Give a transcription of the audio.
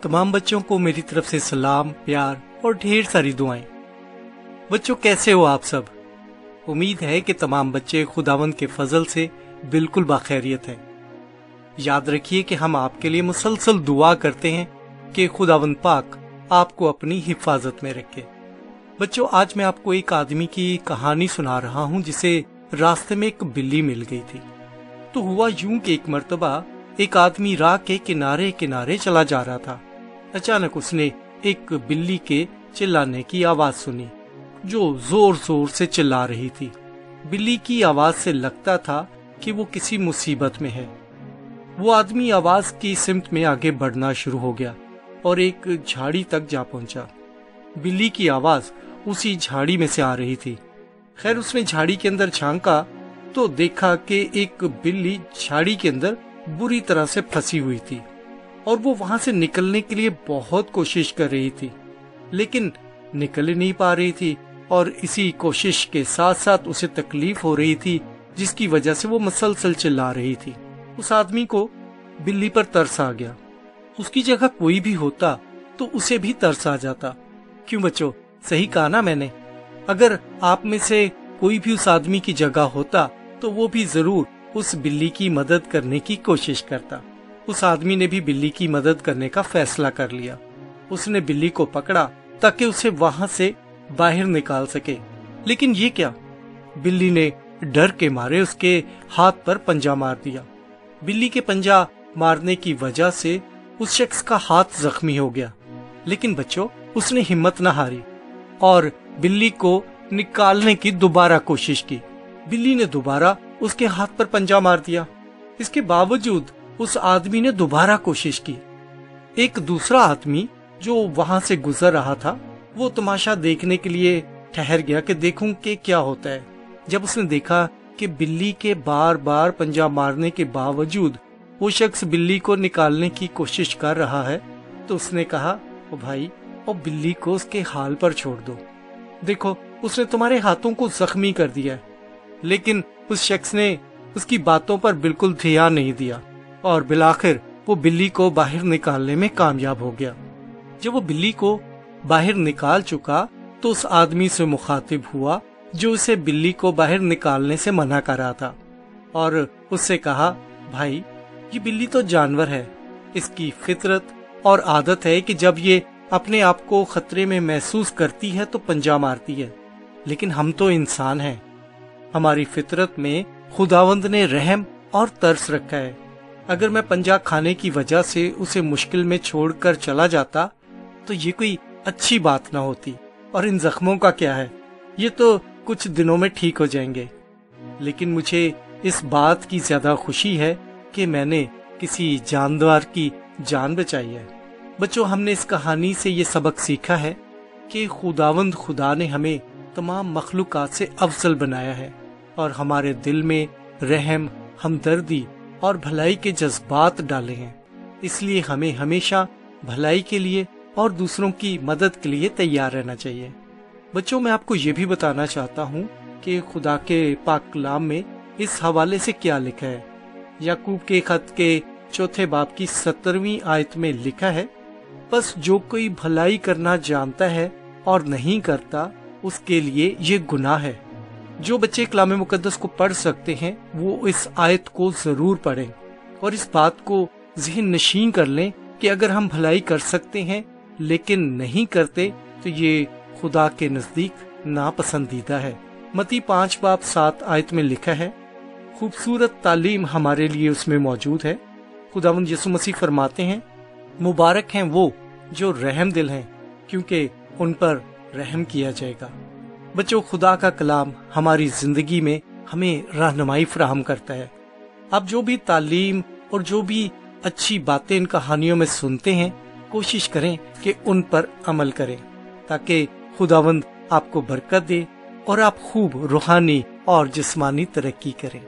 तमाम बच्चों को मेरी तरफ से सलाम, प्यार और ढेर सारी दुआएं। बच्चों, कैसे हो आप सब? उम्मीद है कि तमाम बच्चे खुदावंद के फजल से बिल्कुल बाखैरियत हैं। याद रखिए कि हम आपके लिए मुसलसल दुआ करते हैं कि खुदावंद पाक आपको अपनी हिफाजत में रखे। बच्चों, आज मैं आपको एक आदमी की कहानी सुना रहा हूँ जिसे रास्ते में एक बिल्ली मिल गई थी। तो हुआ यूं कि एक मर्तबा एक आदमी राह के किनारे किनारे चला जा रहा था। अचानक उसने एक बिल्ली के चिल्लाने की आवाज सुनी जो जोर जोर से चिल्ला रही थी। बिल्ली की आवाज से लगता था कि वो किसी मुसीबत में है। वो आदमी आवाज की सिमत में आगे बढ़ना शुरू हो गया और एक झाड़ी तक जा पहुंचा। बिल्ली की आवाज उसी झाड़ी में से आ रही थी। खैर, उसने झाड़ी के अंदर झांका तो देखा कि एक बिल्ली झाड़ी के अंदर बुरी तरह से फंसी हुई थी और वो वहां से निकलने के लिए बहुत कोशिश कर रही थी, लेकिन निकल नहीं पा रही थी और इसी कोशिश के साथ साथ उसे तकलीफ हो रही थी, जिसकी वजह से वो मसलसल चिल्ला रही थी। उस आदमी को बिल्ली पर तरस आ गया। उसकी जगह कोई भी होता तो उसे भी तरस आ जाता। क्यों बच्चों, सही कहा ना मैंने? अगर आप में से कोई भी उस आदमी की जगह होता तो वो भी जरूर उस बिल्ली की मदद करने की कोशिश करता। उस आदमी ने भी बिल्ली की मदद करने का फैसला कर लिया। उसने बिल्ली को पकड़ा ताकि उसे वहां से बाहर निकाल सके। लेकिन ये क्या, बिल्ली ने डर के मारे उसके हाथ पर पंजा मार दिया। बिल्ली के पंजा मारने की वजह से उस शख्स का हाथ जख्मी हो गया। लेकिन बच्चों, उसने हिम्मत न हारी और बिल्ली को निकालने की दोबारा कोशिश की। बिल्ली ने दोबारा उसके हाथ पर पंजा मार दिया। इसके बावजूद उस आदमी ने दोबारा कोशिश की। एक दूसरा आदमी जो वहां से गुजर रहा था, वो तमाशा देखने के लिए ठहर गया कि देखूं कि क्या होता है। जब उसने देखा कि बिल्ली के बार बार पंजा मारने के बावजूद वो शख्स बिल्ली को निकालने की कोशिश कर रहा है, तो उसने कहा, ओ भाई, ओ बिल्ली को उसके हाल पर छोड़ दो। देखो, उसने तुम्हारे हाथों को जख्मी कर दिया है। लेकिन उस शख्स ने उसकी बातों पर बिल्कुल ध्यान नहीं दिया और बिलाखिर वो बिल्ली को बाहर निकालने में कामयाब हो गया। जब वो बिल्ली को बाहर निकाल चुका तो उस आदमी से मुखातिब हुआ जो उसे बिल्ली को बाहर निकालने से मना कर रहा था और उससे कहा, भाई, ये बिल्ली तो जानवर है। इसकी फितरत और आदत है कि जब ये अपने आप को खतरे में महसूस करती है तो पंजा मारती है। लेकिन हम तो इंसान हैं। हमारी फितरत में खुदावंद ने रहम और तरस रखा है। अगर मैं पंजा खाने की वजह से उसे मुश्किल में छोड़कर चला जाता तो ये कोई अच्छी बात ना होती। और इन जख्मों का क्या है, ये तो कुछ दिनों में ठीक हो जाएंगे। लेकिन मुझे इस बात की ज्यादा खुशी है कि मैंने किसी जानवर की जान बचाई है। बच्चों, हमने इस कहानी से ये सबक सीखा है कि खुदावंद खुदा ने हमें तमाम मखलूकात से अफजल बनाया है और हमारे दिल में रहम, हमदर्दी और भलाई के जज्बात डाले हैं। इसलिए हमें हमेशा भलाई के लिए और दूसरों की मदद के लिए तैयार रहना चाहिए। बच्चों, मैं आपको ये भी बताना चाहता हूँ कि खुदा के पाक कलाम में इस हवाले से क्या लिखा है। याकूब के खत के 4 बाब की 17वीं आयत में लिखा है, बस जो कोई भलाई करना जानता है और नहीं करता, उसके लिए ये गुनाह है। जो बच्चे कलाम मुकद्दस को पढ़ सकते हैं वो इस आयत को जरूर पढ़ें और इस बात को ज़हन नशीन कर लें कि अगर हम भलाई कर सकते हैं लेकिन नहीं करते तो ये खुदा के नजदीक नापसंदीदा है। मत्ती 5 बाब 7 आयत में लिखा है, खूबसूरत तालीम हमारे लिए उसमें मौजूद है। खुदावंद यीशु मसीह फरमाते हैं, मुबारक हैं वो जो रहम दिल हैं, क्योंकि उन पर रहम किया जाएगा। बच्चों, खुदा का कलाम हमारी जिंदगी में हमें रहनुमाई फराहम करता है। आप जो भी तालीम और जो भी अच्छी बातें इन कहानियों में सुनते हैं, कोशिश करें कि उन पर अमल करें ताकि खुदावंद आपको बरकत दे और आप खूब रूहानी और जिस्मानी तरक्की करें।